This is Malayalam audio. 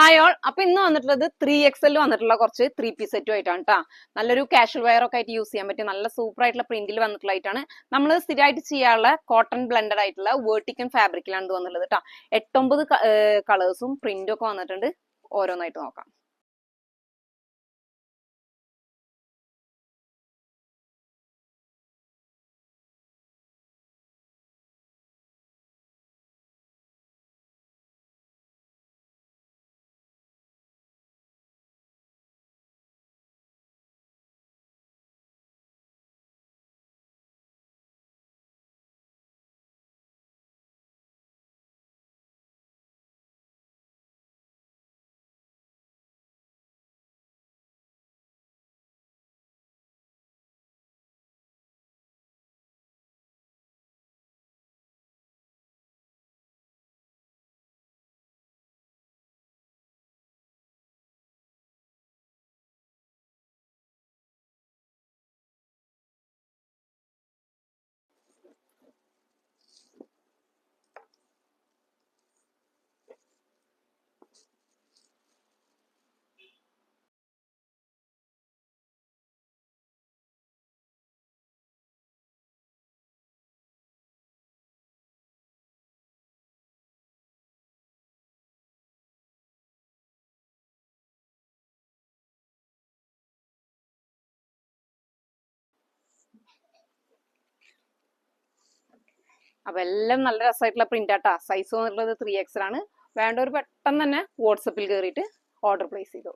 Hi all. അപ്പൊ ഇന്ന് വന്നിട്ടുള്ളത് 3XL വന്നിട്ടുള്ള കുറച്ച് 3 പീസ് സെറ്റും ആയിട്ടാണ് കേട്ടോ. നല്ലൊരു കാഷ്വൽ വെയർ ഒക്കെ ആയിട്ട് യൂസ് ചെയ്യാൻ പറ്റിയ നല്ല സൂപ്പർ ആയിട്ടുള്ള പ്രിന്റിൽ വന്നിട്ടുള്ളതായിട്ടാണ്. നമ്മൾ സ്ഥിരമായിട്ട് ചെയ്യാനുള്ള കോട്ടൺ ബ്ലെൻഡഡ് ആയിട്ടുള്ള വേർട്ടിക്കൻ ഫാബ്രിക്കിലാണ് ഇത് വന്നിട്ടുള്ളത് കേട്ടോ. 8-9 കളേഴ്സും പ്രിന്റും ഒക്കെ വന്നിട്ടുണ്ട്. ഓരോന്നായിട്ട് നോക്കാം. അപ്പൊ എല്ലാം നല്ല രസമായിട്ടുള്ള പ്രിന്റ് ആട്ടാ. സൈസ് വന്നിട്ടുള്ളത് 3XL ആണ്. വേണ്ടവർ പെട്ടെന്ന് തന്നെ വാട്സപ്പിൽ കയറിയിട്ട് ഓർഡർ പ്ലേസ് ചെയ്തു.